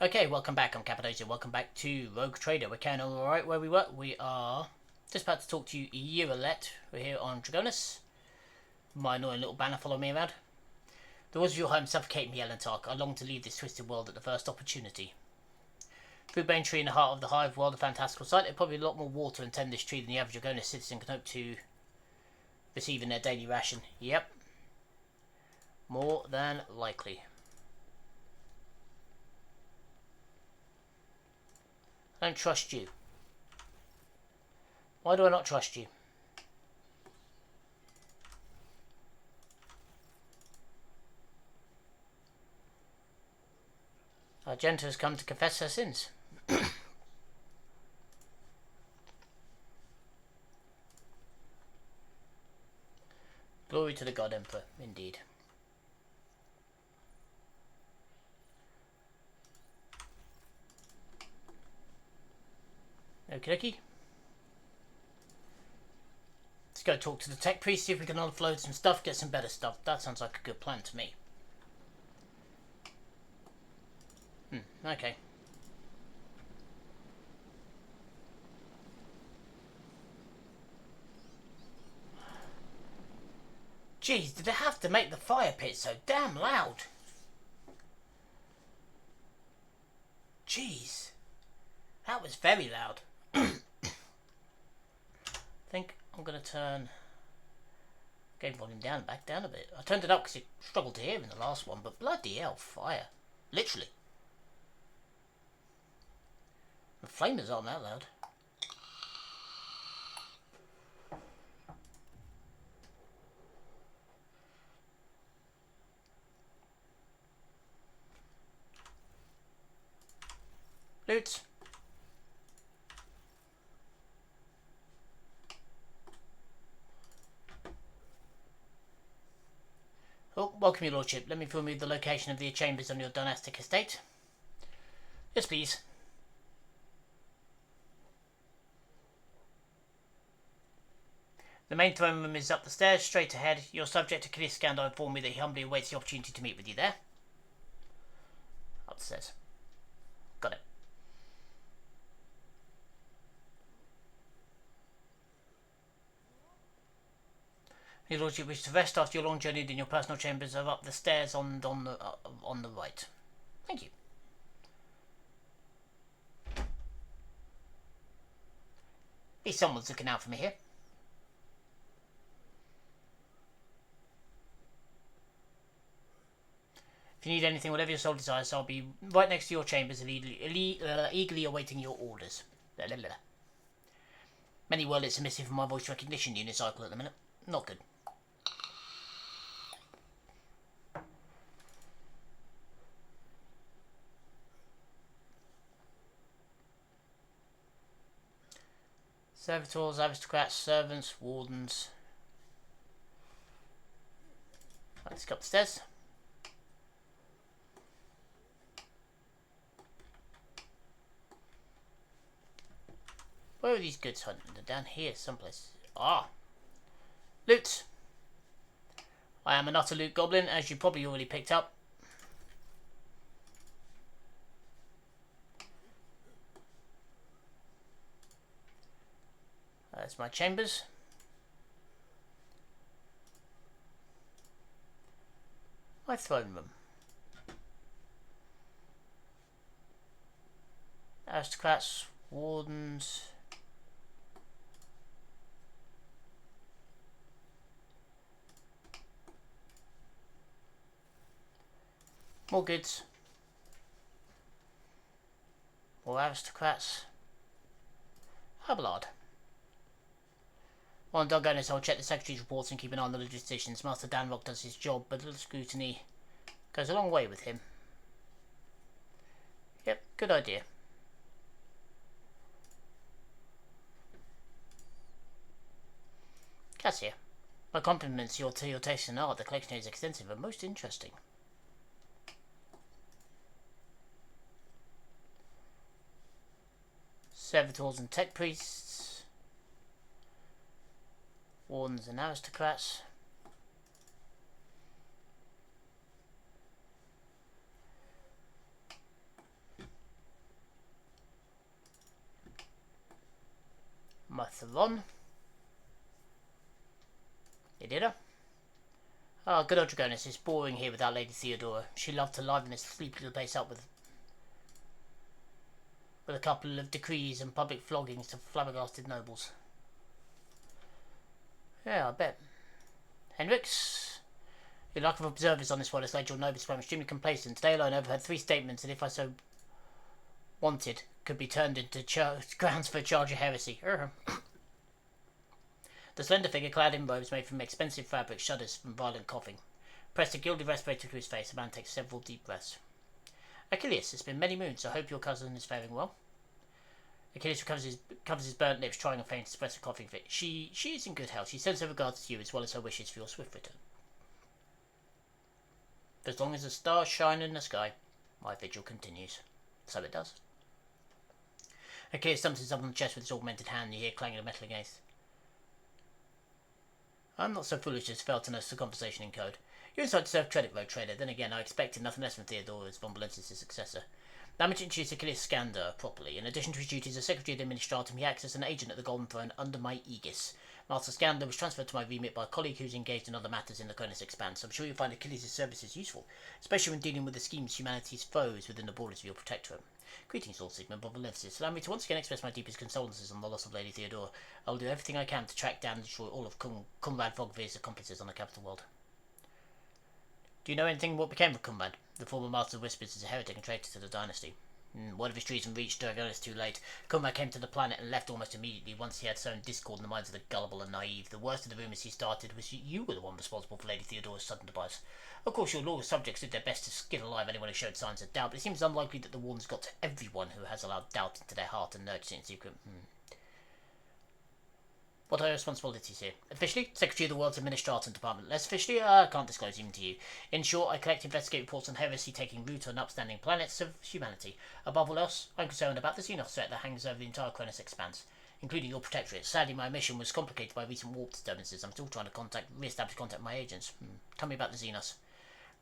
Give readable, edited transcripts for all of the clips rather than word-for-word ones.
Okay, welcome back. I'm Cappadocia. Welcome back to Rogue Trader. We're carrying on alright where we were. We are just about to talk to you Eurolet. We're here on Dragonis. My annoying little banner following me around. The walls of your home suffocate me, Elentark. I long to leave this twisted world at the first opportunity. Foodbane tree in the heart of the hive world, a fantastical sight. There's probably a lot more water and tend this tree than the average Dragonis citizen can hope to receive in their daily ration. Yep. More than likely. I don't trust you. Why do I not trust you? Argenta has come to confess her sins. Glory to the God Emperor, indeed. Okie dokie. Let's go talk to the tech priest, see if we can offload some stuff, get some better stuff. That sounds like a good plan to me. Okay. Jeez, did they have to make the fire pit so damn loud? Jeez. That was very loud. I think I'm going to turn game volume back down a bit. I turned it up because it struggled to hear in the last one, but bloody hell, fire. Literally. The flamers aren't that loud. Loot. Oh, welcome, your lordship. Let me inform you the location of the chambers on your dynastic estate. Yes, please. The main throne room is up the stairs, straight ahead. Your subject to Kaliskando informed me that he humbly awaits the opportunity to meet with you there. Up the stairs. Got it. Your lordship wishes to rest after your long journey, then your personal chambers are up the stairs on the right. Thank you. At least someone's looking out for me here. If you need anything, whatever your soul desires, I'll be right next to your chambers and eagerly awaiting your orders. Many worlets are missing from my voice recognition unit cycle at the minute. Not good. Servitors, aristocrats, servants, wardens. Let's go up the stairs. Where are these goods hunting? They're down here someplace. Ah! Loot! I am an utter loot goblin, as you probably already picked up. That's my chambers. My throne room. Aristocrats, wardens. More goods. More aristocrats. Abelard. While I'm done, I'll check the secretary's reports and keep an eye on the logisticians. Master Danrock does his job, but a little scrutiny goes a long way with him. Yep, good idea. Cassia, my compliments to your taste in art. The collection is extensive and most interesting. Servitors and tech priests. Wardens and aristocrats. My Theron. You did her? Ah, good old Dragonus. It's boring here without Lady Theodora. She loved to liven this sleepy little place up with a couple of decrees and public floggings to flabbergasted nobles. Yeah, I bet. Hendrix? Your lack of observers on this one has led your nobles to become extremely complacent. Today alone I overheard 3 statements that, if I so wanted, could be turned into grounds for a charge of heresy. The slender figure, clad in robes made from expensive fabric, shudders from violent coughing. Pressed a gilded respirator to his face, the man takes several deep breaths. Achilles, it's been many moons. I hope your cousin is faring well. Achilles covers his burnt lips, trying in vain to suppress a coughing fit. She is in good health. She sends her regards to you, as well as her wishes for your swift return. For as long as the stars shine in the sky, my vigil continues. So it does. Achilles stumps himself on the chest with his augmented hand, and you hear clanging of metal against. I'm not so foolish as fail to notice the conversation in code. Your insight deserves credit, Road Trader. Then again, I expected nothing less from Theodora as von Valentis' successor. Damage introduced Achilles Scander properly. In addition to his duties as Secretary of the Administratum, he acts as an agent at the Golden Throne under my aegis. Master Scander was transferred to my remit by a colleague who's engaged in other matters in the Cominsar Expanse. I'm sure you'll find Achilles' services useful, especially when dealing with the schemes humanity's foes within the borders of your protectorate. Greetings, Lord Sigmund von Valentis. Allow me to once again express my deepest condolences on the loss of Lady Theodora. I will do everything I can to track down and destroy all of Conrad Vogvir's accomplices on the capital world. Do you know anything what became of Conrad? The former Master of Whispers is a heretic and traitor to the dynasty. Word of his treason reached Dragonus too late. Conrad came to the planet and left almost immediately once he had sown discord in the minds of the gullible and naive. The worst of the rumours he started was you were the one responsible for Lady Theodora's sudden demise. Of course, your loyal subjects did their best to skin alive anyone who showed signs of doubt, but it seems unlikely that the warnings got to everyone who has allowed doubt into their heart and nurtured it in secret. What are your responsibilities here? Officially, Secretary of the World's Administratum Department. Less officially, I can't disclose even to you. In short, I collect investigate reports on heresy taking root on upstanding planets of humanity. Above all else, I'm concerned about the Xenos threat that hangs over the entire Cominsar Expanse, including your protectorate. Sadly, my mission was complicated by recent warp disturbances. I'm still trying to re-establish contact with my agents. Tell me about the Xenos.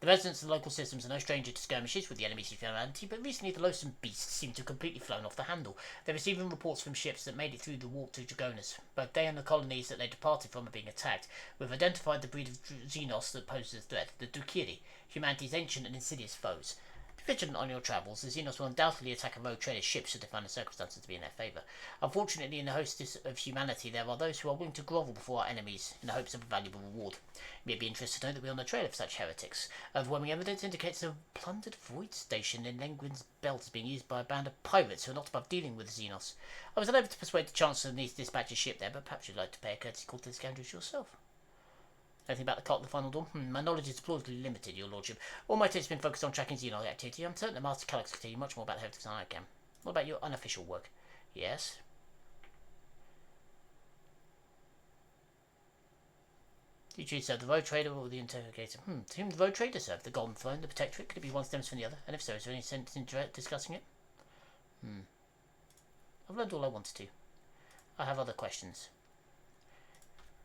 The residents of the local systems are no stranger to skirmishes with the enemies of humanity, but recently the loathsome beasts seem to have completely flown off the handle. They're receiving reports from ships that made it through the warp to Dragonus. Both they and the colonies that they departed from are being attacked. We've identified the breed of Xenos that poses a threat, the Dukiri, humanity's ancient and insidious foes. Be vigilant on your travels. The Xenos will undoubtedly attack a rogue trader's ship should they find the circumstances to be in their favour. Unfortunately, in the hostess of humanity, there are those who are willing to grovel before our enemies in the hopes of a valuable reward. You may be interested to know that we are on the trail of such heretics. Overwhelming evidence indicates a plundered void station in Lengwin's belt is being used by a band of pirates who are not above dealing with the Xenos. I was unable to persuade the Chancellor to dispatch a ship there, but perhaps you'd like to pay a courtesy call to the scoundrels yourself. Anything about the cult of the Final Dawn? My knowledge is plausibly limited, your lordship. All my tips have been focused on tracking Xenon activity. I'm certain that Master Calyx can tell you much more about the heretics than I can. What about your unofficial work? Yes? Do you choose to serve the Road Trader or the Interrogator? To whom the Road Trader served? The Golden Throne, the Protectorate? Could it be one stems from the other? And if so, is there any sense in discussing it? I've learned all I wanted to. I have other questions.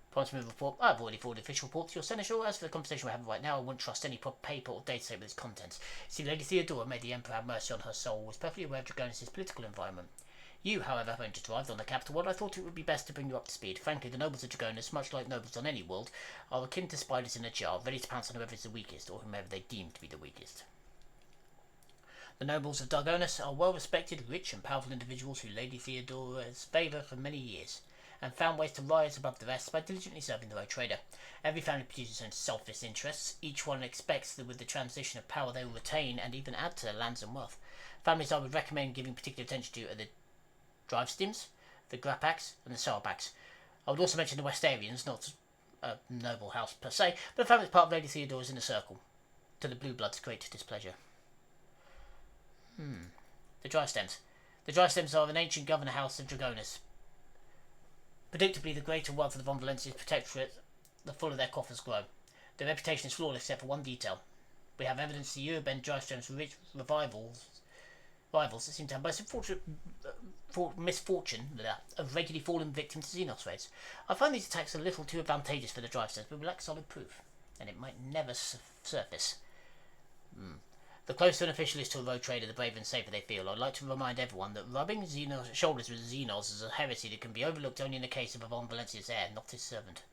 Promise me a report. I've already forwarded official report to your senator. As for the conversation we're having right now, I wouldn't trust any paper or data with its contents. See, Lady Theodora, may the Emperor have mercy on her soul, was perfectly aware of Dragonus' political environment. You, however, have only just arrived on the capital world. I thought it would be best to bring you up to speed. Frankly, the nobles of Dragonus, much like nobles on any world, are akin to spiders in a jar, ready to pounce on whoever is the weakest, or whomever they deem to be the weakest. The nobles of Dragonus are well-respected, rich and powerful individuals who Lady Theodora has favoured for many years, and found ways to rise above the rest by diligently serving the Road Trader. Every family produces its own selfish interests. Each one expects that with the transition of power they will retain and even add to their lands and wealth. Families I would recommend giving particular attention to are the Drivestims, the Grapaks, and the Sarabaks. I would also mention the Westarians, not a noble house per se, but a family that's part of Lady Theodora's inner circle, to the Blue Blood's great displeasure. The Drivestems. The Drivestems are an ancient governor house of Dragonus. Predictably, the greater wealth of the Von Valentis protectorate, the fuller their coffers grow. Their reputation is flawless except for one detail. We have evidence the Euroben Drivestem's rivals that seem to have by some misfortune of regularly fallen victim to Xenos raids. I find these attacks a little too advantageous for the Drivestems, but we lack solid proof, and it might never surface. The closer an official is to a rogue trader, the braver and safer they feel. I'd like to remind everyone that rubbing shoulders with Xenos is a heresy that can be overlooked only in the case of a Von Valencia's heir, not his servant.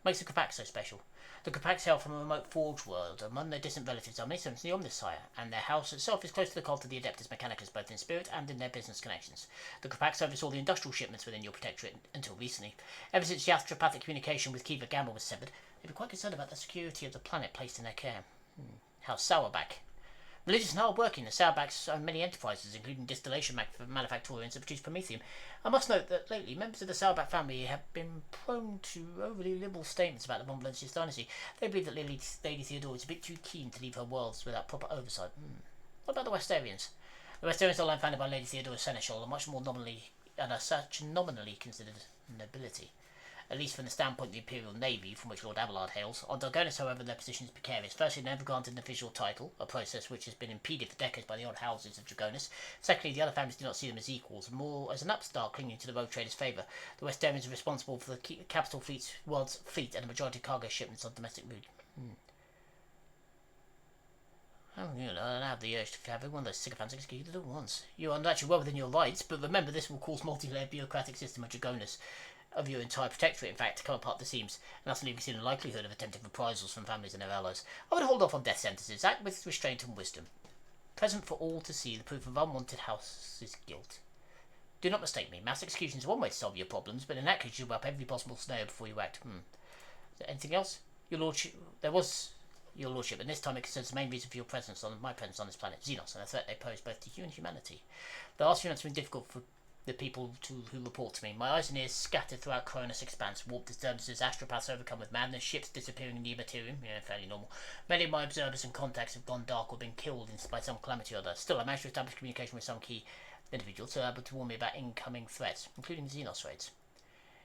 What makes the Capax so special? The Capax hail from a remote Forge world. Among their distant relatives are many servants of the Omnissiah, and their house itself is close to the cult of the Adeptus Mechanicus, both in spirit and in their business connections. The Capax oversaw the industrial shipments within your protectorate until recently. Ever since the astropathic communication with Kiva Gamma was severed, they've been quite concerned about the security of the planet placed in their care. House Sourback. Religious and hard-working, the Sourbacks own many enterprises, including distillation manufactorians that produce promethium. I must note that lately, members of the Sourback family have been prone to overly liberal statements about the Von Valencia's dynasty. They believe that Lady Theodora is a bit too keen to leave her worlds without proper oversight. What about the Westarians? The Westarians are founded by Lady Theodora Seneschal, and are such nominally considered nobility. At least from the standpoint of the Imperial Navy, from which Lord Abelard hails. On Dargonus, however, their position is precarious. Firstly, they never granted an official title, a process which has been impeded for decades by the odd houses of Dragonus. Secondly, the other families do not see them as equals, more as an upstart clinging to the rogue trader's favour. The Westarians are responsible for the capital world's fleet and a majority of cargo shipments on domestic route. I don't have the urge to have one of those sycophants executed at once. You are naturally well within your rights, but remember this will cause multi-layered bureaucratic system of Dragonus, of your entire protectorate, in fact, to come apart the seams, and thus leaving seen the likelihood of attempted reprisals from families and their allies. I would hold off on death sentences, act with restraint and wisdom. Present for all to see the proof of unwanted house's guilt. Do not mistake me, mass execution is one way to solve your problems, but in that case you will up every possible scenario before you act. Is there anything else? Your lordship, there was your lordship, and this time it concerns the main reason for your presence my presence on this planet, Xenos, and the threat they pose both to you and humanity. The last few months have been difficult for the people who report to me. My eyes and ears scattered throughout Cronus expanse, warp disturbances, astropaths overcome with madness, ships disappearing in the materium, fairly normal. Many of my observers and contacts have gone dark or been killed by some calamity or other. Still, I managed to establish communication with some key individuals who are able to warn me about incoming threats, including Xenos raids.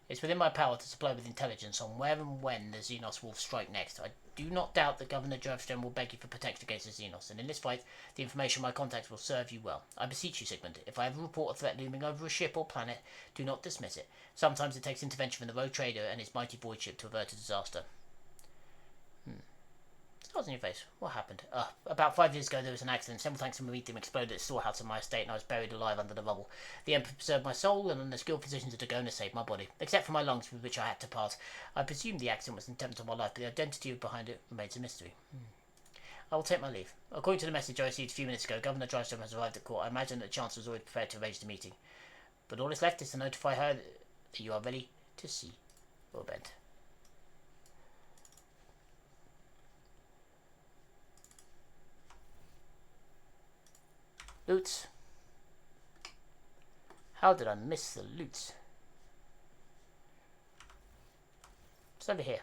It's within my power to supply with intelligence on where and when the Xenos will strike next. I do not doubt that Governor Jervstone will beg you for protection against the Xenos, and in this fight, the information of my contacts will serve you well. I beseech you, Sigmund, if I ever report a threat looming over a ship or planet, do not dismiss it. Sometimes it takes intervention from the rogue trader and his mighty void ship to avert a disaster. Scars on your face. What happened? About 5 years ago there was an accident. Several tanks of promethium exploded at a storehouse on my estate and I was buried alive under the rubble. The Emperor preserved my soul and the skilled physicians of Dagona saved my body. Except for my lungs with which I had to part. I presume the accident was an attempt on my life, but the identity behind it remains a mystery. I will take my leave. According to the message I received a few minutes ago, Governor Drystone has arrived at court. I imagine that the Chancellor is already prepared to arrange the meeting. But all is left is to notify her that you are ready to see your event. Loots. How did I miss the loots? It's over here.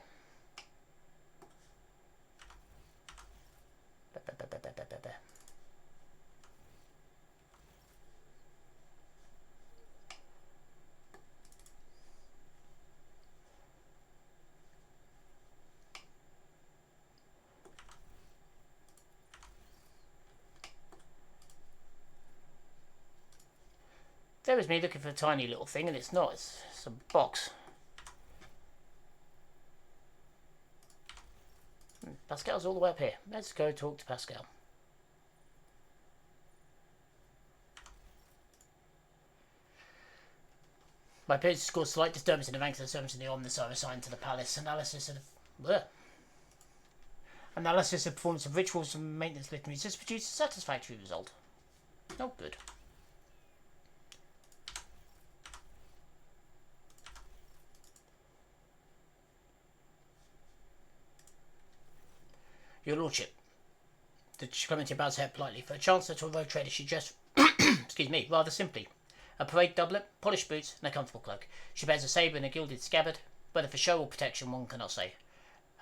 There was me looking for a tiny little thing, and it's not. It's a box. Pascal's all the way up here. Let's go talk to Pascal. My appearance caused slight disturbance in the ranks of the servants in the Omnissiah assigned to the palace. Analysis of performance of rituals and maintenance litanies has produced a satisfactory result. Oh, good. Your Lordship, the Clemency bows her head politely. For a Chancellor to a rogue trader, she dressed, excuse me, rather simply. A parade doublet, polished boots, and a comfortable cloak. She bears a sabre in a gilded scabbard. Whether for show or protection, one cannot say.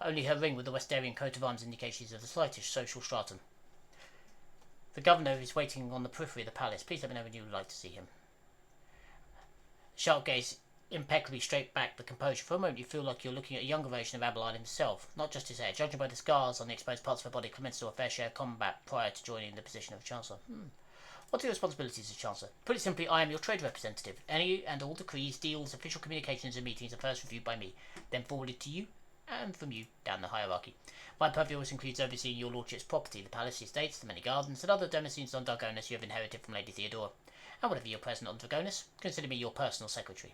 Only her ring with the Westarian coat of arms indicates she is of the slightest social stratum. The Governor is waiting on the periphery of the palace. Please let me know when you would like to see him. Sharp gaze impeccably straight back the composure. For a moment you feel like you're looking at a younger version of Abelard himself, not just his hair. Judging by the scars on the exposed parts of her body, Cominsar saw a fair share of combat prior to joining the position of Chancellor. What are your responsibilities as Chancellor? Put it simply, I am your trade representative. Any and all decrees, deals, official communications and meetings are first reviewed by me, then forwarded to you and from you down the hierarchy. My purview also includes overseeing your lordship's property, the palace, the estates, the many gardens, and other domiciles on Dragonus you have inherited from Lady Theodora. And whenever you're present on Dragonus, consider me your personal secretary.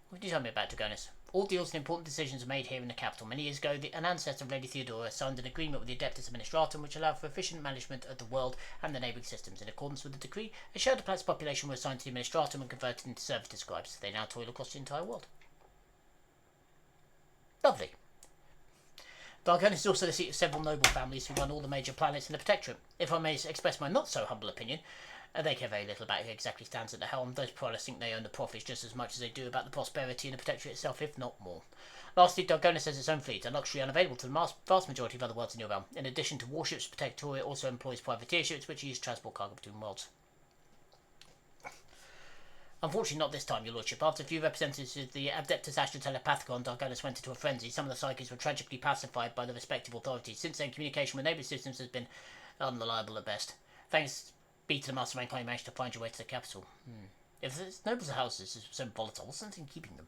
What can you tell me about Dragonus? All deals and important decisions were made here in the capital. Many years ago, an ancestor of Lady Theodora signed an agreement with the Adeptus Administratum which allowed for efficient management of the world and the neighbouring systems. In accordance with the decree, a shared planet's population were assigned to the Administratum and converted into servitor scribes. They now toil across the entire world. Lovely. Dragonus is also the seat of several noble families who run all the major planets in the Protectorate. If I may express my not so humble opinion, they care very little about who exactly stands at the helm. Those prowlers think they own the profits just as much as they do about the prosperity in the Protectorate itself, if not more. Lastly, Dragonus has its own fleet, a luxury unavailable to the vast majority of other worlds in your realm. In addition to warships, Protectorate also employs privateerships which use transport cargo between worlds. Unfortunately not this time, your lordship. After a few representatives of the Adeptus Astra Telepathicon on Dragonus went into a frenzy, some of the psychics were tragically pacified by the respective authorities. Since then, communication with neighbouring systems has been unreliable at best. Thanks be to the Mastermind, you managed to find your way to the capital. If the nobles' houses are so volatile, what's something keeping them?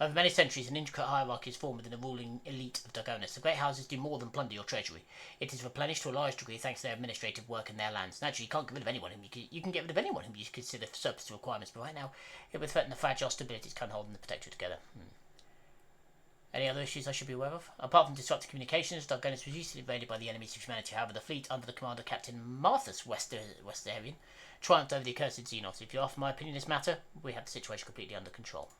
Over many centuries, an intricate hierarchy is formed within the ruling elite of Dragonus. The great houses do more than plunder your treasury. It is replenished to a large degree thanks to their administrative work in their lands. Naturally, you can't get rid of anyone whom you can get rid of anyone whom you consider surplus to requirements, but right now, it would threaten the fragile stability it's kind of holding the Protectorate together. Any other issues I should be aware of? Apart from disrupted communications, Dragonus was recently invaded by the enemies of humanity. However, the fleet under the command of Captain Marthas Westarian triumphed over the accursed Xenos. If you ask my opinion in this matter, we have the situation completely under control.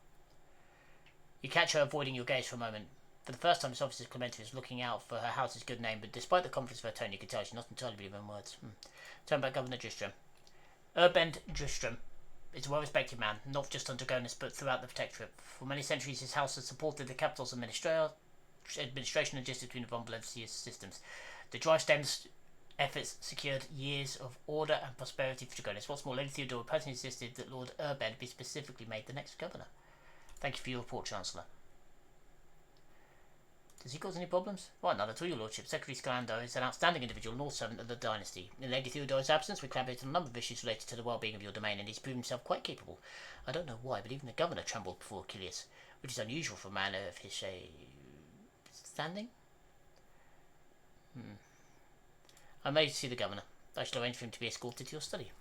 You catch her avoiding your gaze for a moment. For the first time, this officer's Clementia is looking out for her house's good name, but despite the confidence of her tone, you can tell she's not entirely believing her words. Turn back Governor Dristrom. Urbend Dristrom is a well-respected man, not just on Dragonus, but throughout the Protectorate. For many centuries, his house has supported the capital's administration and justice between the von Valencia's systems. The dry stems efforts secured years of order and prosperity for Dragonus. What's more, Lady Theodora personally insisted that Lord Urbend be specifically made the next governor. Thank you for your report, Chancellor. Does he cause any problems? Why, none at all, your lordship. Secretary Scalando is an outstanding individual, an servant of the dynasty. In Lady Theodora's absence, we collaborated on a number of issues related to the well-being of your domain, and he's proven himself quite capable. I don't know why, but even the governor trembled before Achilles, which is unusual for a man of his standing. I may see the governor. I shall arrange for him to be escorted to your study.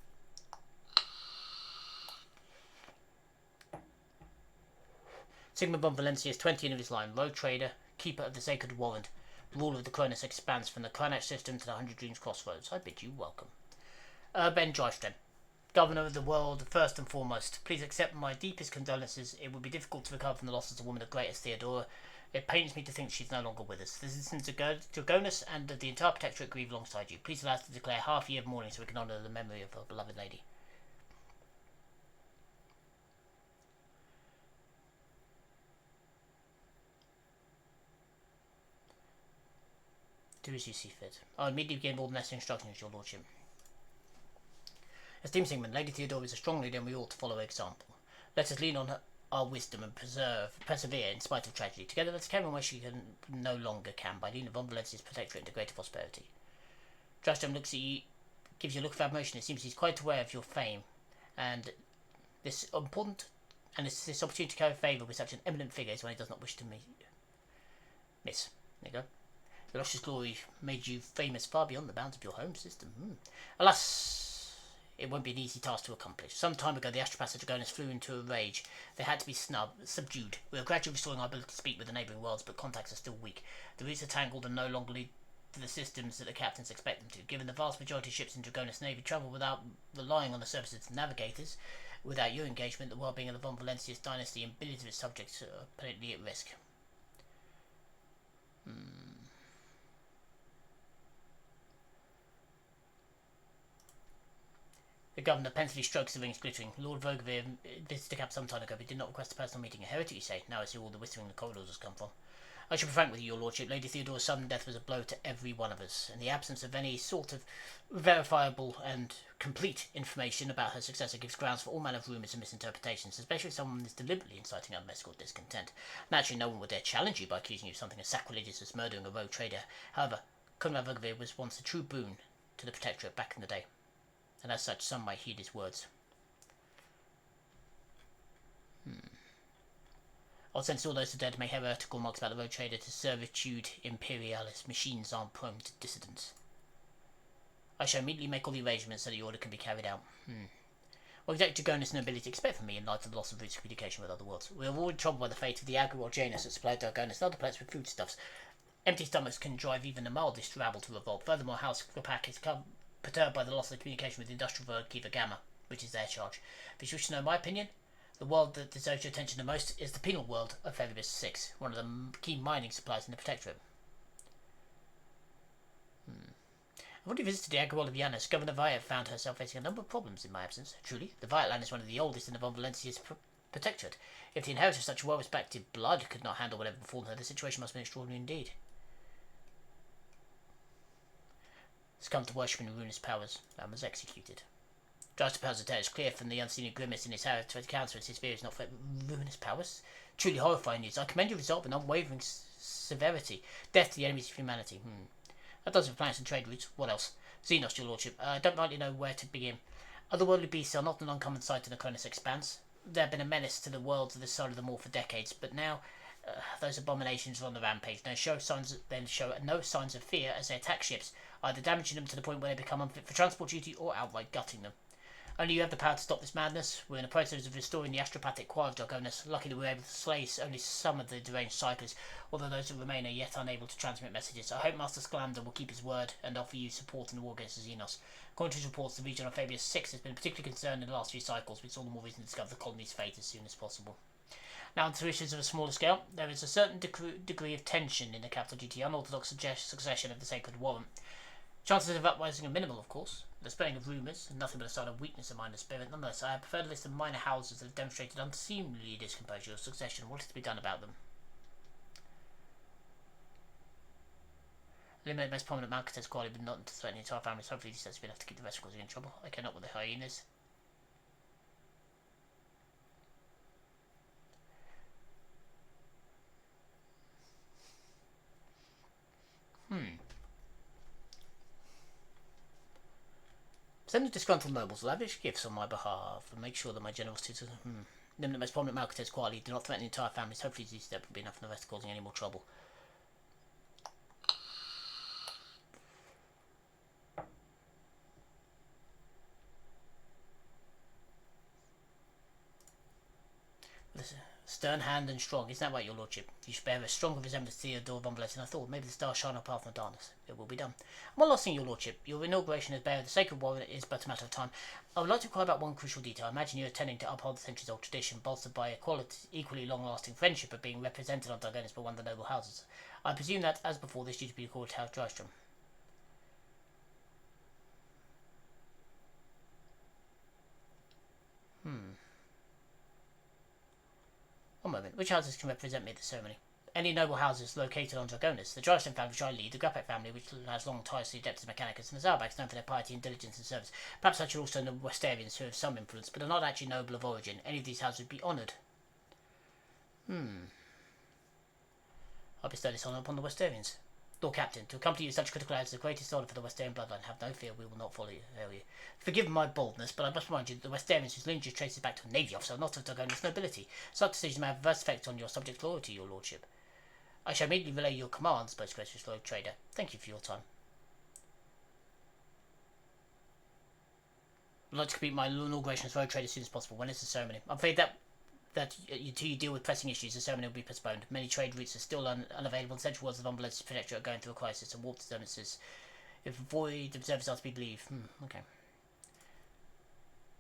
Sigmund von Valencia is 20 in of his line, road trader, keeper of the sacred warrant. The rule of the Cronus expands from the Cronach system to the 100 Dreams Crossroads. I bid you welcome. Ben Drystrom, governor of the world, first and foremost. Please accept my deepest condolences. It would be difficult to recover from the loss of a woman as great as Theodora. It pains me to think she's no longer with us. The citizens of Dragonus and the entire Protectorate grieve alongside you. Please allow us to declare half a year of mourning so we can honour the memory of our beloved lady. Do as you see fit. I'll immediately begin all the necessary instructions, your lordship. Esteemed Sigmund, Lady Theodora is a strong leader and we ought to follow her example. Let us lean on our wisdom and persevere in spite of tragedy. Together let us carry on where she no longer can by leading von Valencia's Protectorate into greater prosperity. Drystrom looks at you, gives you a look of admiration. It seems he's quite aware of your fame and this opportunity to carry favour with such an eminent figure is one he does not wish to miss. There you go. The luscious glory made you famous far beyond the bounds of your home system. Alas, it won't be an easy task to accomplish. Some time ago, the astropath of Dragonus flew into a rage. They had to be subdued. We are gradually restoring our ability to speak with the neighbouring worlds, but contacts are still weak. The routes are tangled and no longer lead to the systems that the captains expect them to. Given the vast majority of ships in Dragonus Navy travel without relying on the services of navigators, without your engagement, the well-being of the von Valencia's dynasty and billions of its subjects are permanently at risk. The governor pensively strokes the rings glittering. Lord Vogavir visited the cap some time ago, but did not request a personal meeting. A heretic, you say? Now I see all the whistling in the corridors has come from. I shall be frank with you, your lordship. Lady Theodora's sudden death was a blow to every one of us. In the absence of any sort of verifiable and complete information about her successor gives grounds for all manner of rumours and misinterpretations, especially if someone is deliberately inciting unrest or discontent. Naturally, no one would dare challenge you by accusing you of something as sacrilegious as murdering a rogue trader. However, Conrad Vogavir was once a true boon to the Protectorate back in the day, and as such some might heed his words. I'll sentence all those to death make heretical remarks about the road trader to servitude imperialis. Machines aren't prone to dissidence. I shall immediately make all the arrangements so the order can be carried out. What exactly Dragonis nobility expect from me in light of the loss of routes of communication with other worlds? We are already troubled by the fate of the Agri or Janus that supplied Dragonis and other planets with foodstuffs. Empty stomachs can drive even the mildest rabble to revolt. Furthermore, House Kapak is perturbed by the loss of the communication with the industrial world Kiva Gamma, which is their charge. If you wish to know my opinion, the world that deserves your attention the most is the penal world of Phoebus 6, one of the key mining supplies in the Protectorate. I've already visited the Agri of Janus. Governor Viat found herself facing a number of problems in my absence. Truly, the Viat land is one of the oldest in the Von Valencia's Protectorate. If the inheritor of such well-respected blood could not handle whatever befallen her, the situation must be extraordinary indeed. Has come to worship in ruinous powers, and was executed. Dryster Powers' attack is clear from the unseen grimace in his countenance. His fear is not for ruinous powers. Truly horrifying news. I commend your resolve and unwavering severity. Death to the enemies of humanity. That does it for planets and trade routes. What else? Xenos, your lordship. I don't rightly know where to begin. Otherworldly beasts are not an uncommon sight in the Cronus expanse. They have been a menace to the worlds of this side of the Maw for decades, but now those abominations are on the rampage. They show no signs of fear as they attack ships, either damaging them to the point where they become unfit for transport duty or outright gutting them. Only you have the power to stop this madness. We're in the process of restoring the astropathic choir of Dragonis. Luckily, we were able to slay only some of the deranged cyclists, although those who remain are yet unable to transmit messages. I hope Master Scalander will keep his word and offer you support in the war against the Xenos. According to his reports, the region of Phoebus 6 has been particularly concerned in the last few cycles, which is all the more reason to discover the colony's fate as soon as possible. Now, on to issues of a smaller scale. There is a certain degree of tension in the capital due to the unorthodox succession of the Sacred Warrant. Chances of uprising are minimal, of course. The spreading of rumours, and nothing but a sign of weakness among the spirit. Nonetheless, I have preferred a list of minor houses that have demonstrated unseemly discomposure of succession. What is to be done about them? Eliminate the most prominent malcontents quality, but not to threaten the entire family. Hopefully this has been enough to keep the rest causing in trouble. I cannot with the hyenas. Send the disgruntled nobles lavish gifts on my behalf and make sure that my generosity to limit the most prominent malcontents quietly, do not threaten the entire families. Hopefully these steps will be enough for the rest causing any more trouble. Stern hand and strong, isn't that right, your lordship? You should bear a stronger resemblance to Theodore von Valencia than I thought. Maybe the stars shine on path from darkness. It will be done. And one last thing, your lordship. Your inauguration as bearer of the Sacred Warrant is but a matter of time. I would like to inquire about one crucial detail. I imagine you are intending to uphold the centuries-old tradition, bolstered by a equally long-lasting friendship of being represented on Dragonis by one of the noble houses. I presume that, as before, this due to be called House Drystrom. One moment. Which houses can represent me at the ceremony? Any noble houses located on Dragonis. The Drystrom family, which I lead, the Grapek family, which has long ties to the Adeptus Mechanicus, and the Zarbaks, known for their piety and diligence and service. Perhaps I should also know Westarians, who have some influence, but are not actually noble of origin. Any of these houses would be honoured. I'll bestow this honour upon the Westarians. Lord Captain, to accompany you in such critical hours is the greatest honour for the Westarian bloodline. Have no fear, we will not follow you. Forgive my boldness, but I must remind you that the Westarians whose lineage traces back to a navy officer are not of Dragonis nobility. Such decisions may have adverse effects on your subject loyalty, your lordship. I shall immediately relay your commands, most gracious Lord Trader. Thank you for your time. I'd like to complete my inauguration as Road Trader as soon as possible. When is the ceremony? I'm afraid that until you deal with pressing issues, the ceremony will be postponed. Many trade routes are still unavailable. The central worlds of Umberland's Protectorate are going through a crisis, and warp disturbances. If void observers are to be believed. Okay.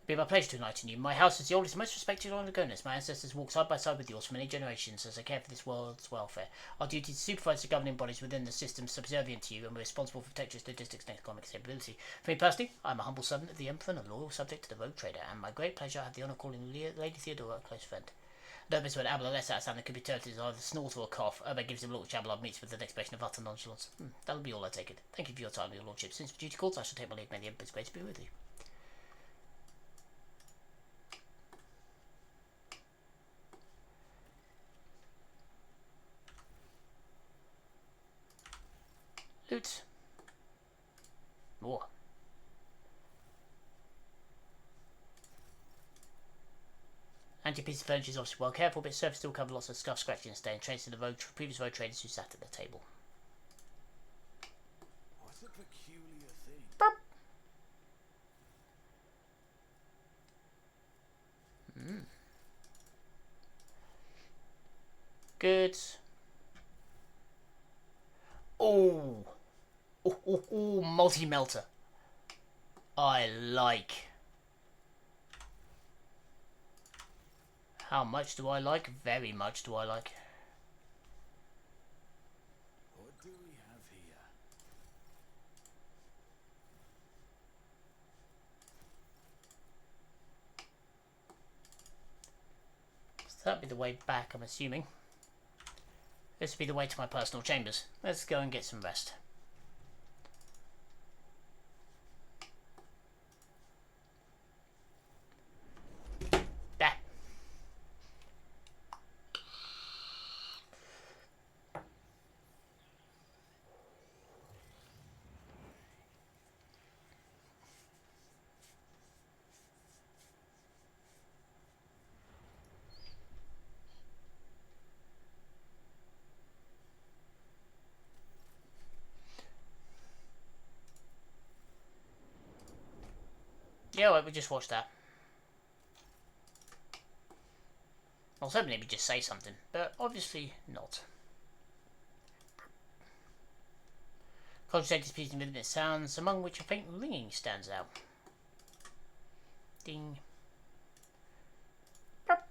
It'll be my pleasure to enlighten you. My house is the oldest and most respected on Dragonis. My ancestors walked side by side with yours for many generations as I care for this world's welfare. Our duty is to supervise the governing bodies within the system subservient to you, and we're responsible for protecting statistics and economic stability. For me personally, I'm a humble servant of the Emperor and a loyal subject to the Road Trader, and my great pleasure I have the honour of calling Lady Theodora a close friend. Don't miss when Abelard lets out a sound that could be interpreted as either a snort or a cough. Oba gives him a look which Abelard meets with an expression of utter nonchalance. That'll be all I take it. Thank you for your time, your lordship. Since duty calls, I shall take my leave. May the Emperor's grace be with you. Loot. More. Anti-piece of furniture is obviously well cared for, but its surface still covered lots of scuff, scratching and stain, traces of the previous road traders who sat at the table. What a peculiar thing. Burp. Good. Oh, multi-melter. I like. How much do I like? Very much do I like. What do we have here? So that'd be the way back, I'm assuming. This would be the way to my personal chambers. Let's go and get some rest. There. Yeah, well, we just watched that. I was hoping it would just say something, but obviously not. Concentrate is pleasing within its sounds, among which a faint ringing stands out. Ding. Burp.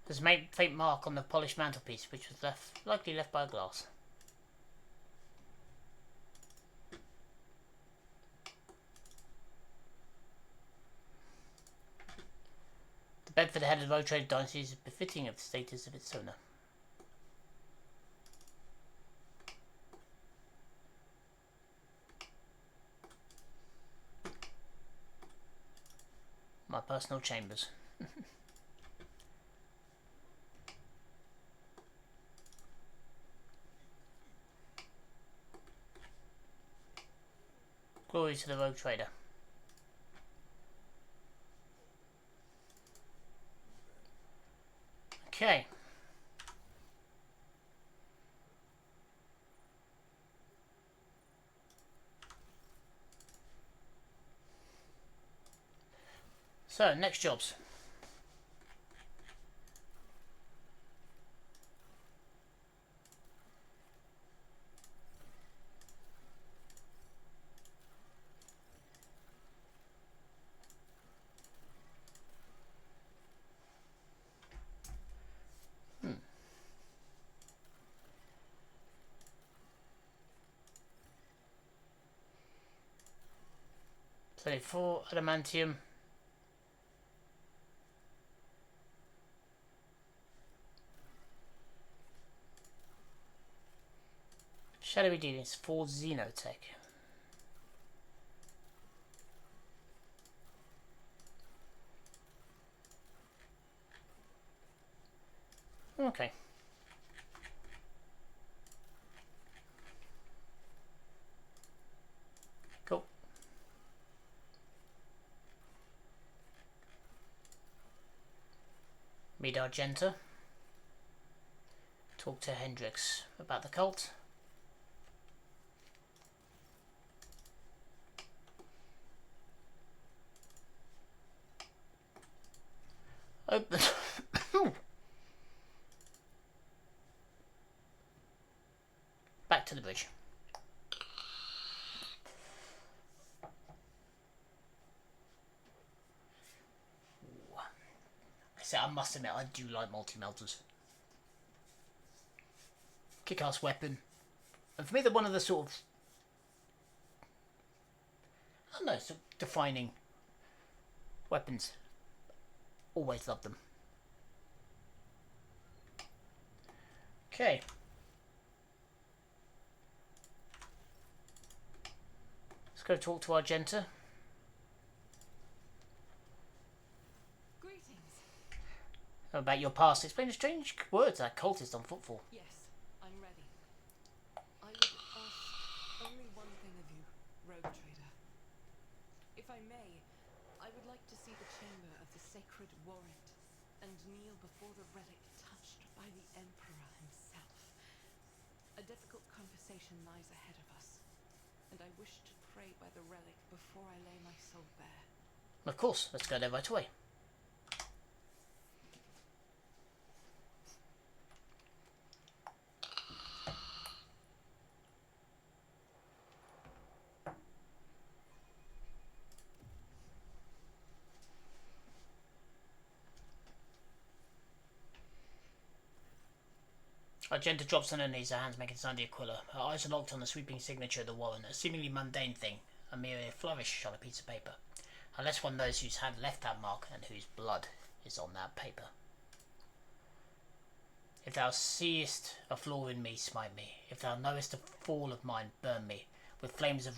There's a faint mark on the polished mantelpiece, which was likely left by a glass. The bed for the head of the road trade dynasty is befitting of the status of its owner. My personal chambers. Glory to the rogue trader. Okay. So, next jobs. So, 4 adamantium. Shadowy dealings, 4 xenotech. Okay. Cool. Meet Argenta. Talk to Hendrix about the cult. Open. Back to the bridge. So I must admit, I do like multi-melters. Kick-ass weapon. And for me, they're one of the sort of, I don't know, sort of defining weapons. Always loved them. Okay. Let's go talk to Argenta. About your past. Explain the strange words that cultist on footfall. Yes, I'm ready. I would ask only one thing of you, rogue trader. If I may, I would like to see the chamber of the sacred warrant and kneel before the relic touched by the Emperor himself. A difficult conversation lies ahead of us, and I wish to pray by the relic before I lay my soul bare. Of course, let's go there right away. Argenta drops on her knees, her hands making sign to Aquila. Her eyes are locked on the sweeping signature of the warrant, a seemingly mundane thing, a mere flourish on a piece of paper. Unless one knows whose hand left that mark and whose blood is on that paper. If thou seest a flaw in me, smite me. If thou knowest a fall of mine, burn me with flames of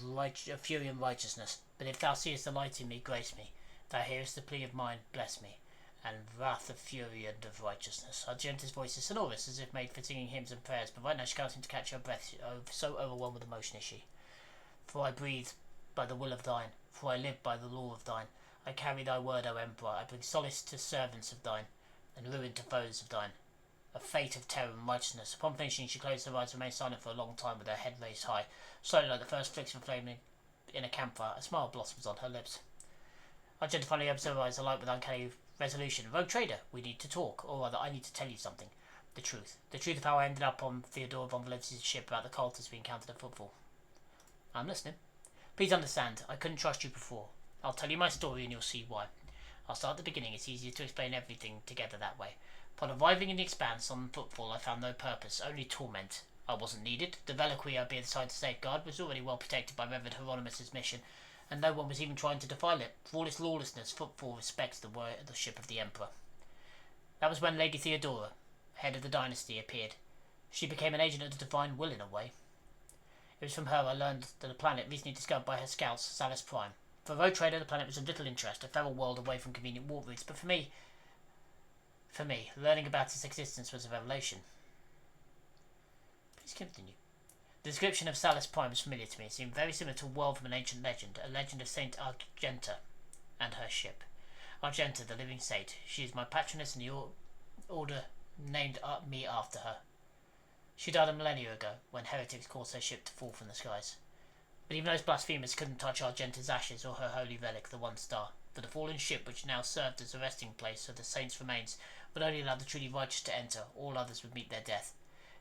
fury and righteousness. But if thou seest a light in me, grace me. If thou hearest the plea of mine, bless me. And wrath of fury and of righteousness. Argenta's voice is sonorous, as if made for singing hymns and prayers, but right now she can't seem to catch her breath, so overwhelmed with emotion is she. For I breathe by the will of thine, for I live by the law of thine. I carry thy word, O Emperor, I bring solace to servants of thine, and ruin to foes of thine. A fate of terror and righteousness. Upon finishing, she closed her eyes and remained silent for a long time with her head raised high. Slowly, like the first flicks of flame in a campfire, a smile blossoms on her lips. Argenta finally opens her eyes, alight with uncanny resolution. Rogue trader, we need to talk, or rather, I need to tell you something. The truth. The truth of how I ended up on Theodore von Valencia's ship about the cultists we encountered at Footfall. I'm listening. Please understand, I couldn't trust you before. I'll tell you my story and you'll see why. I'll start at the beginning, it's easier to explain everything together that way. Upon arriving in the Expanse on Footfall, I found no purpose, only torment. I wasn't needed. The reliquary I'd been assigned to safeguard was already well protected by Reverend Hieronymus' mission, and no one was even trying to defile it. For all its lawlessness, Footfall respects the ship of the Emperor. That was when Lady Theodora, head of the dynasty, appeared. She became an agent of the divine will in a way. It was from her I learned that a planet recently discovered by her scouts, Salus Prime. For a road trader, the planet was of little interest, a feral world away from convenient warp routes, but for me, learning about its existence was a revelation. Please continue. The description of Salus Prime was familiar to me. It seemed very similar to a world from an ancient legend, a legend of Saint Argenta and her ship. Argenta, the living saint. She is my patroness and the order named me after her. She died a millennia ago, when heretics caused her ship to fall from the skies. But even those blasphemers couldn't touch Argenta's ashes or her holy relic, the One Star. For the fallen ship, which now served as a resting place for the saints' remains, would only allow the truly righteous to enter. All others would meet their death.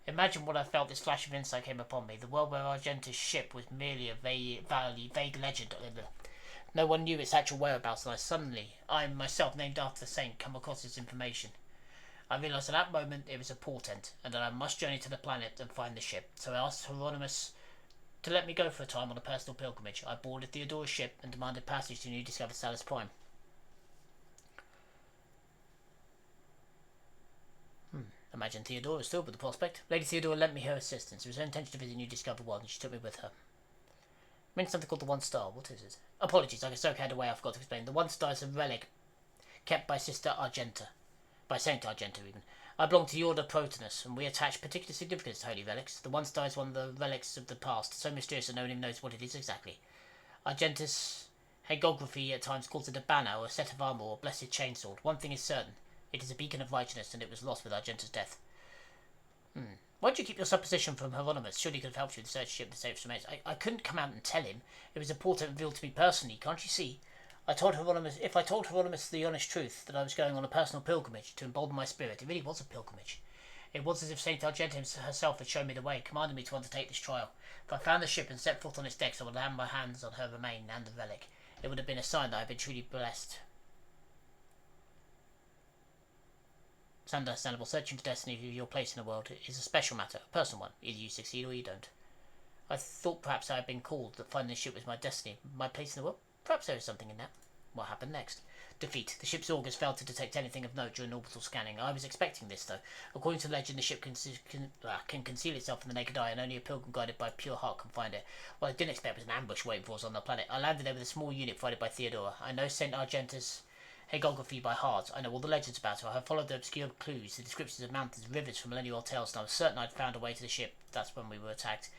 Imagine what I felt this flash of insight came upon me. The world where Argenta's ship was merely a vague legend. No one knew its actual whereabouts, and I myself, named after the saint, come across this information. I realised at that moment it was a portent, and that I must journey to the planet and find the ship. So I asked Hieronymus to let me go for a time on a personal pilgrimage. I boarded Theodora's ship and demanded passage to new discovered Salus Prime. Imagine Theodora still with the prospect. Lady Theodora lent me her assistance. It was her intention to visit new discovered world, and she took me with her. I mean something called the One Star. What is it? Apologies, I got so carried away I forgot to explain. The One Star is a relic kept by Sister Argenta. By Saint Argenta, even. I belong to the Order Protonus, and we attach particular significance to holy relics. The One Star is one of the relics of the past, so mysterious that no one even knows what it is exactly. Argenta's hagiography at times calls it a banner, or a set of armour, or a blessed chainsword. One thing is certain. It is a beacon of righteousness, and it was lost with Argenta's death. Why did you keep your supposition from Hieronymus? Surely he could have helped you with the search ship, the safe remains. I couldn't come out and tell him. It was a portent revealed to me personally, can't you see? If I told Hieronymus the honest truth, that I was going on a personal pilgrimage to embolden my spirit, it really was a pilgrimage. It was as if Saint Argenta herself had shown me the way, commanded me to undertake this trial. If I found the ship and set foot on its decks, I would land my hands on her remain and the relic. It would have been a sign that I had been truly blessed. It's understandable. Searching for destiny of your place in the world is a special matter, a personal one. Either you succeed or you don't. I thought perhaps I had been called, that finding the ship was my destiny, my place in the world. Perhaps there is something in that. What happened next? Defeat. The ship's augurs failed to detect anything of note during orbital scanning. I was expecting this, though. According to legend, the ship can conceal itself from the naked eye, and only a pilgrim guided by pure heart can find it. What I didn't expect was an ambush waiting for us on the planet. I landed there with a small unit provided by Theodora. I know Saint Argenta's hagiography by heart. I know all the legends about her. I have followed the obscure clues, the descriptions of mountains, rivers from millennial tales, and I was certain I'd found a way to the ship. That's when we were attacked.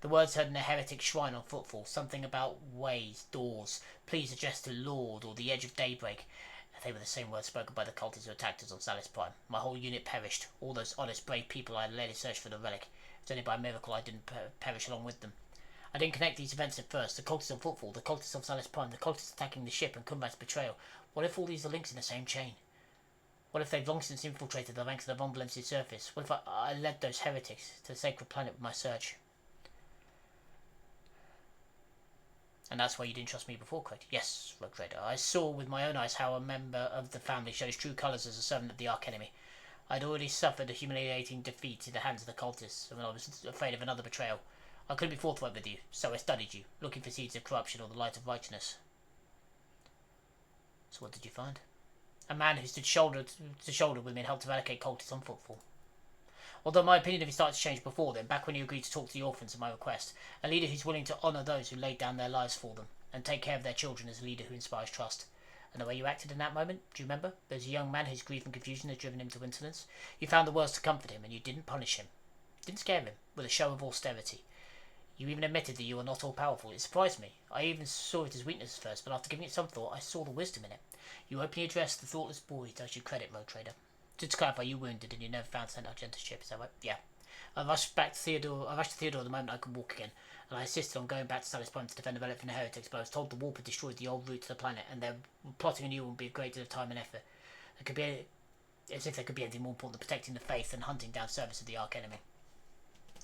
The words heard in a heretic shrine on Footfall, something about ways, doors, please address to Lord, or the edge of daybreak. They were the same words spoken by the cultists who attacked us on Salis Prime. My whole unit perished. All those honest, brave people I had later searched for the relic. It's only by a miracle I didn't perish along with them. I didn't connect these events at first. The cultists on Footfall, the cultists of Salis Prime, the cultists attacking the ship, and Kumbat's betrayal. What if all these are links in the same chain? What if they've long since infiltrated the ranks of the Vonvalence's surface? What if I led those heretics to the sacred planet with my search? And that's why you didn't trust me before, correct? Yes, Rogue Trader. I saw with my own eyes how a member of the family shows true colours as a servant of the Archenemy. I'd already suffered a humiliating defeat in the hands of the cultists, and I was afraid of another betrayal. I couldn't be forthright with you, so I studied you, looking for seeds of corruption or the light of righteousness. So what did you find? A man who stood shoulder to shoulder with me and helped eradicate cultists on Footfall. Although my opinion of him started to change before then, back when he agreed to talk to the orphans at my request, a leader who's willing to honour those who laid down their lives for them, and take care of their children is a leader who inspires trust. And the way you acted in that moment, do you remember? There's a young man whose grief and confusion had driven him to insolence. You found the words to comfort him, and you didn't punish him. Didn't scare him, with a show of austerity. You even admitted that you were not all-powerful. It surprised me. I even saw it as weakness at first, but after giving it some thought, I saw the wisdom in it. You openly addressed the thoughtless boy to you credit, Rogue Trader. Just to clarify, you wounded, and you never found St. Argenta's ship, is that right? Yeah. I rushed to Theodore the moment I could walk again, and I insisted on going back to Salis Prime to defend the relic from the heretics, but I was told the warp had destroyed the old route to the planet, and they're plotting a new one would be a great deal of time and effort. There could be as if there could be anything more important than protecting the faith than hunting down service of the Archenemy.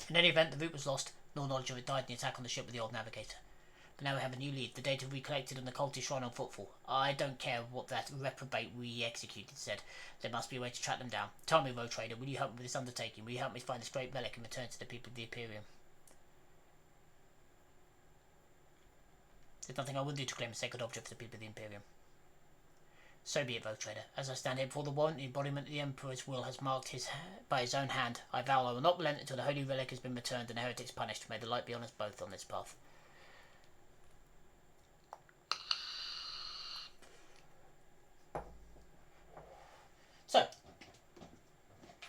In any event, the route was lost, nor knowledge of it died in the attack on the ship with the old navigator. But now we have a new lead, the data recollected on the cultist shrine on Footfall. I don't care what that reprobate we executed said. There must be a way to track them down. Tell me, Rogue Trader, will you help me with this undertaking? Will you help me find this great relic and return to the people of the Imperium? There's nothing I wouldn't do to claim a sacred object for the people of the Imperium. So be it, Rogue Trader. As I stand here before the warrant, the embodiment of the Emperor's will has marked by his own hand. I vow I will not relent until the holy relic has been returned and the heretics punished. May the light be on us both on this path. So,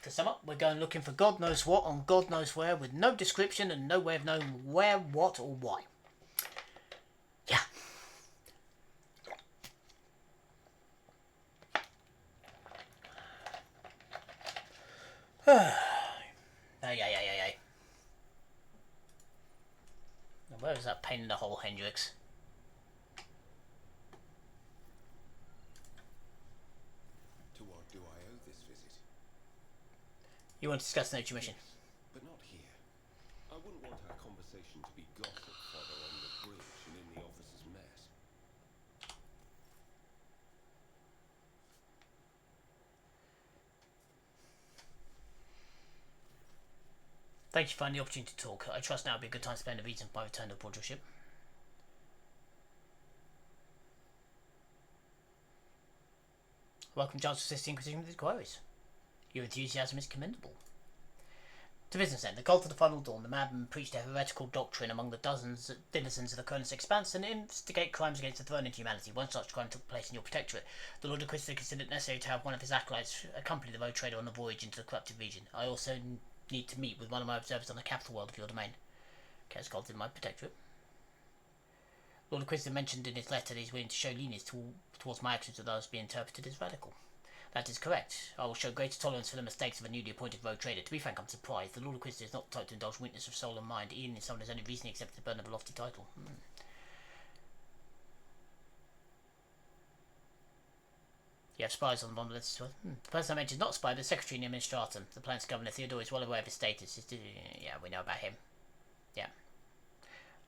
to sum up, we're going looking for God knows what on God knows where with no description and no way of knowing where, what, or why. Yeah. Ay. Now, where is that pain in the hole, Hendrix? To what do I owe this visit? You want to discuss the nature mission? But not here. I wouldn't want our conversation to be gossip fodder on the bridge and in the officers' mess. Thank you for finding the opportunity to talk. I trust now would be a good time to spend the reason for my return to aboard your ship. Welcome, Charles, to assist the Inquisition with inquiries. Your enthusiasm is commendable. To business then, the cult of the Final Dawn, the madman preached a heretical doctrine among the dozens of denizens of the Cronus Expanse and instigate crimes against the throne and humanity. One such crime took place in your protectorate. The Lord Inquisitor considered it necessary to have one of his acolytes accompany the Rogue Trader on the voyage into the corrupted region. I also need to meet with one of my observers on the capital world of your domain. Chaos cult in my protectorate. Lord Inquisitor mentioned in his letter that he's willing to show lenience towards my actions that others be interpreted as radical. That is correct. I will show greater tolerance for the mistakes of a newly appointed Rogue Trader. To be frank, I'm surprised. The Lord Inquisitor is not the type to indulge weakness of soul and mind, even if someone has only recently accepted the burden of a lofty title. You have spies on the Vonvalence's as well. The person I mentioned is not a spy, but a secretary in the Administratum. The planet's governor, Theodore, is well aware of his status. Yeah, we know about him. Yeah.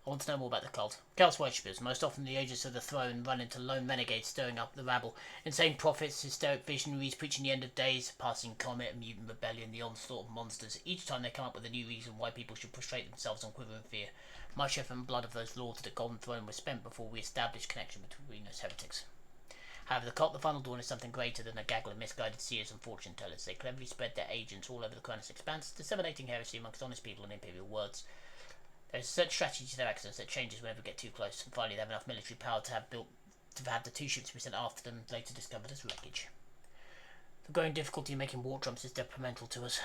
I want to know more about the cult. Chaos worshippers, most often the agents of the throne, run into lone renegades stirring up the rabble. Insane prophets, hysteric visionaries preaching the end of days, passing comet, mutant rebellion, the onslaught of monsters. Each time they come up with a new reason why people should prostrate themselves on quivering fear. My chef and blood of those lords of the Golden Throne was spent before we established connection between those heretics. However, the cult of the Final Dawn is something greater than a gaggle of misguided seers and fortune tellers. They cleverly spread their agents all over the Cronus Expanse, disseminating heresy amongst honest people and imperial words. There is a certain strategy to their actions that changes whenever we get too close, and finally they have enough military power to have had the two ships we sent after them later discovered as wreckage. The growing difficulty in making war drums is detrimental to us,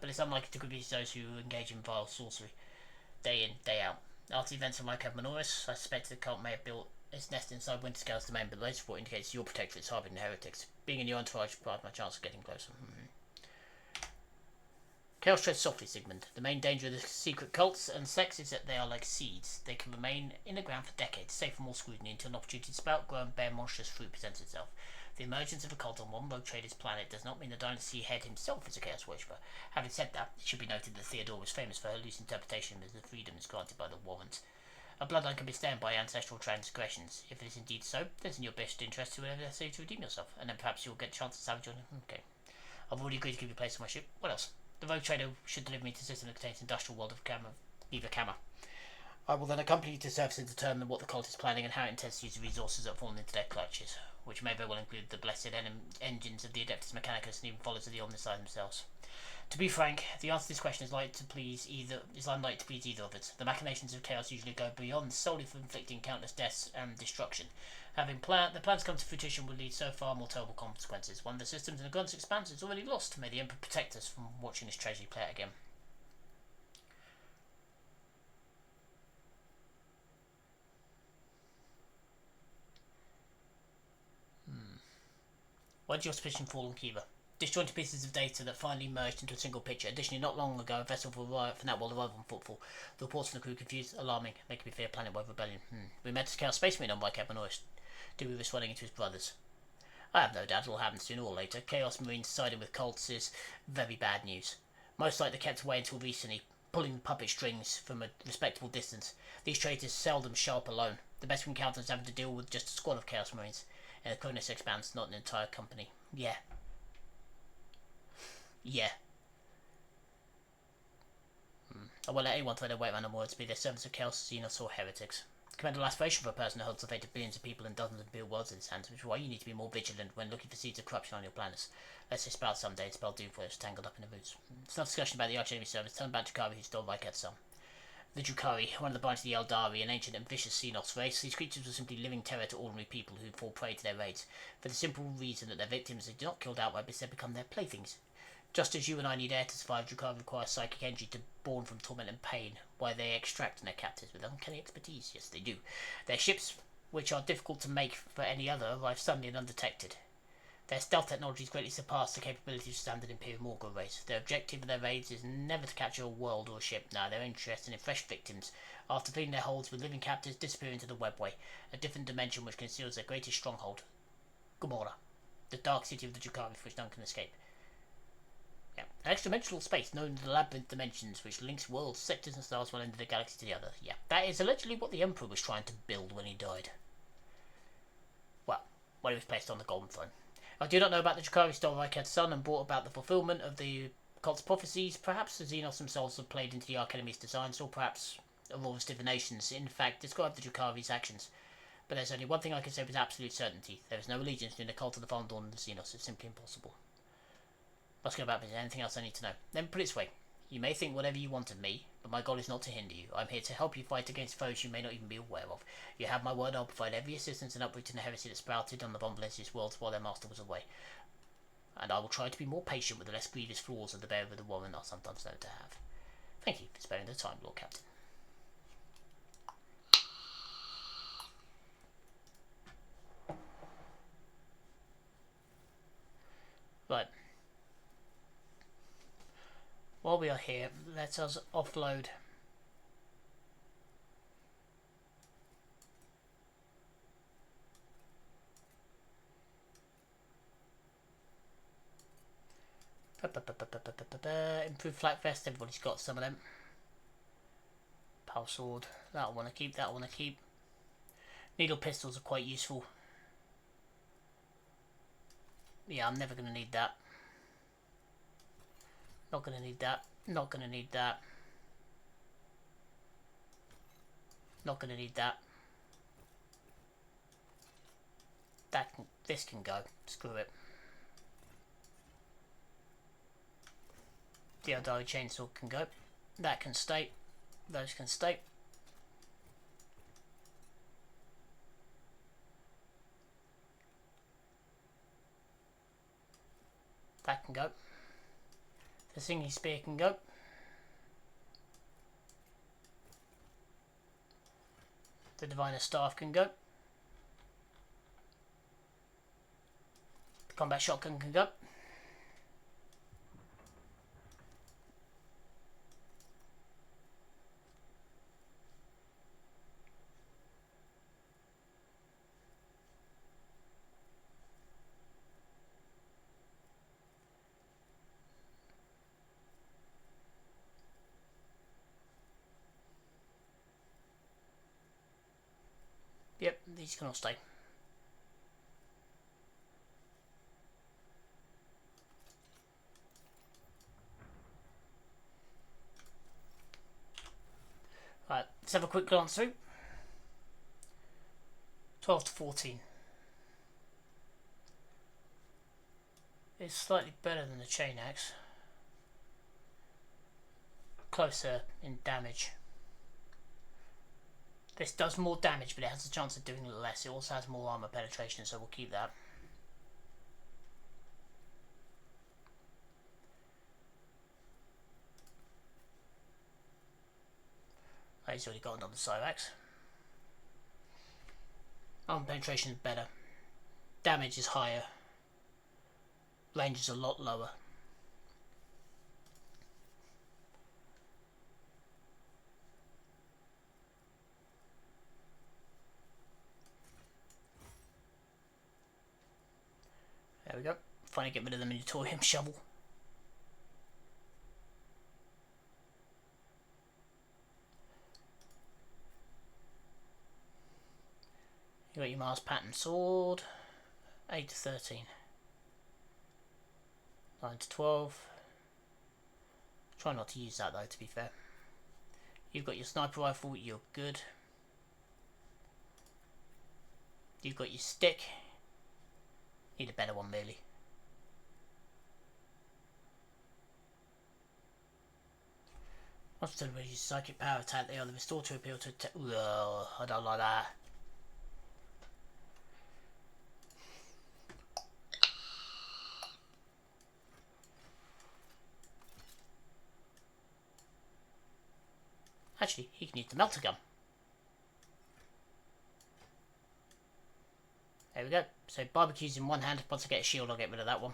but it's unlikely to be those who engage in vile sorcery, day in, day out. After the events of Mycab Minoris, I suspect the cult may have built its nest inside Winterscale's domain, but the latest report indicates your protectorate's harboring heretics. Being in your entourage provides my chance of getting closer. Chaos treads softly, Sigmund. The main danger of the secret cults and sects is that they are like seeds. They can remain in the ground for decades, safe from all scrutiny, until an opportunity to sprout, grow, and bear monstrous fruit presents itself. The emergence of a cult on one rogue trader's planet does not mean the dynasty head himself is a chaos worshipper. Having said that, it should be noted that Theodore was famous for her loose interpretation of the freedoms granted by the warrant. A bloodline can be stained by ancestral transgressions. If it is indeed so, then it's in your best interest to do whatever necessary to redeem yourself, and then perhaps you'll get a chance to salvage your... Okay. I've already agreed to give you a place on my ship. What else? The rogue trader should deliver me to a system that contains industrial world of Beaver Camera. I will then accompany you to surface and determine what the cult is planning and how it intends to use the resources that fall into their clutches, which may very well include the blessed engines of the Adeptus Mechanicus and even followers of the Omnicide themselves. To be frank, the answer to this question is unlikely to please either of us. The machinations of chaos usually go beyond solely for inflicting countless deaths and destruction. The plans come to fruition will lead so far more terrible consequences. One of the systems in the Grun's expanse is already lost. May the Emperor protect us from watching this tragedy play out again. Why did your suspicion fall on Kiva? Disjointed pieces of data that finally merged into a single picture. Additionally, not long ago, a vessel from that will arrive on footfall. The reports from the crew confused, alarming, making me fear planet-wide rebellion. We met a Chaos Space Marine on by Captain Norris. Do we risk running into his brothers? I have no doubt it will happen sooner or later. Chaos Marines siding with cults is very bad news. Most likely kept away until recently, pulling puppet strings from a respectable distance. These traitors seldom show up alone. The best we encounter is having to deal with just a squad of Chaos Marines. And the Cominsar expands, not an entire company. Yeah. I won't let anyone throw their weight around on words, be they servants of chaos, xenos, or heretics. Commendable aspiration for a person who holds the fate of billions of people and dozens of real worlds in his hands, which is why you need to be more vigilant when looking for seeds of corruption on your planets. Let's say sprout someday and spell doom for us tangled up in the roots. It's enough discussion about the archenemy service. Tell them about Drukhari, who stole Ryket's son. The Drukhari, one of the branches of the Eldari, an ancient and vicious xenos race, these creatures were simply living terror to ordinary people who fall prey to their raids, for the simple reason that their victims are not killed outright, but instead become their playthings. Just as you and I need air to survive, Drukhari requires psychic energy to born from torment and pain, while they extract their captives with uncanny expertise. Yes, they do. Their ships, which are difficult to make for any other, arrive suddenly and undetected. Their stealth technologies greatly surpass the capabilities of standard Imperial Morgul race. Their objective of their raids is never to capture a world or a ship. No, they're interested in fresh victims. After filling their holds with living captives, disappear into the webway, a different dimension which conceals their greatest stronghold, Gomorrah, the dark city of the Drukhari, from which none can escape. Yeah. An extra-dimensional space known as the Labyrinth Dimensions, which links worlds, sectors and stars one end of the galaxy to the other. Yeah, that is allegedly what the Emperor was trying to build when he died. Well, when he was placed on the Golden Throne. I do not know about the Drukhari stole Ryket's son and brought about the fulfillment of the cult's prophecies. Perhaps the Xenos themselves have played into the Archenemy's designs, or perhaps Aurora's divinations, in fact, describe the Drukhari's actions. But there's only one thing I can say with absolute certainty. There is no allegiance between the cult of the Fallen Dawn and the Xenos. It's simply impossible. Let's go about business. Anything else I need to know? Then put it this way. You may think whatever you want of me, but my goal is not to hinder you. I'm here to help you fight against foes you may not even be aware of. You have my word, I'll provide every assistance in uprooting the heresy that sprouted on the Von Valesius worlds while their master was away. And I will try to be more patient with the less grievous flaws of the bearer of the warrant are sometimes known to have. Thank you for sparing the time, Lord Captain. Right. While we are here, let us offload improved flak vest. Everybody's got some of them. Power sword, that I want to keep, that I want to keep. Needle pistols are quite useful. Yeah, I'm never going to need that. Not going to need that. Not going to need that. Not going to need that. This can go. Screw it. The Eldari chainsaw can go. That can stay. Those can stay. That can go. The singing spear can go. The diviner staff can go. Combat shotgun can go. Yep, these can all stay. Right, let's have a quick glance through. 12 to 14. It's slightly better than the chain axe. Closer in damage. This does more damage, but it has a chance of doing less. It also has more armor penetration, so we'll keep that. Oh, he's already got another Cyrax. Armor penetration is better. Damage is higher. Range is a lot lower. There we go. Finally get rid of the Minotaurium shovel. You got your Mars pattern sword. 8 to 13. 9 to 12. Try not to use that though, to be fair. You've got your sniper rifle, you're good. You've got your stick. Need a better one, really. Once done with your psychic power attack, they are the restore to appeal to attack. I don't like that. Actually, he can use the melter gun. There we go. So barbecues in one hand. Once I get a shield, I'll get rid of that one.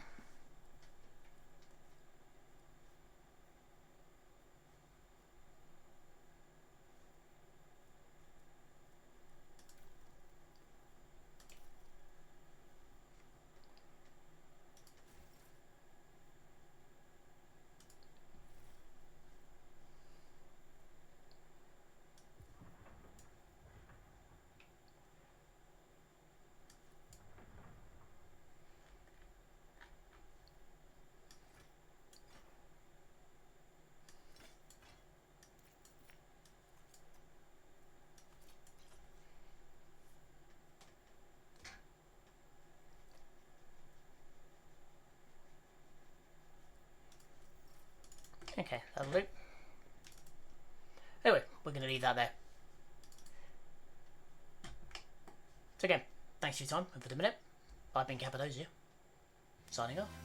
Okay, that'll do. Anyway, we're going to leave that there. So again, thanks for your time and for the minute. I've been Cappadocia, signing off.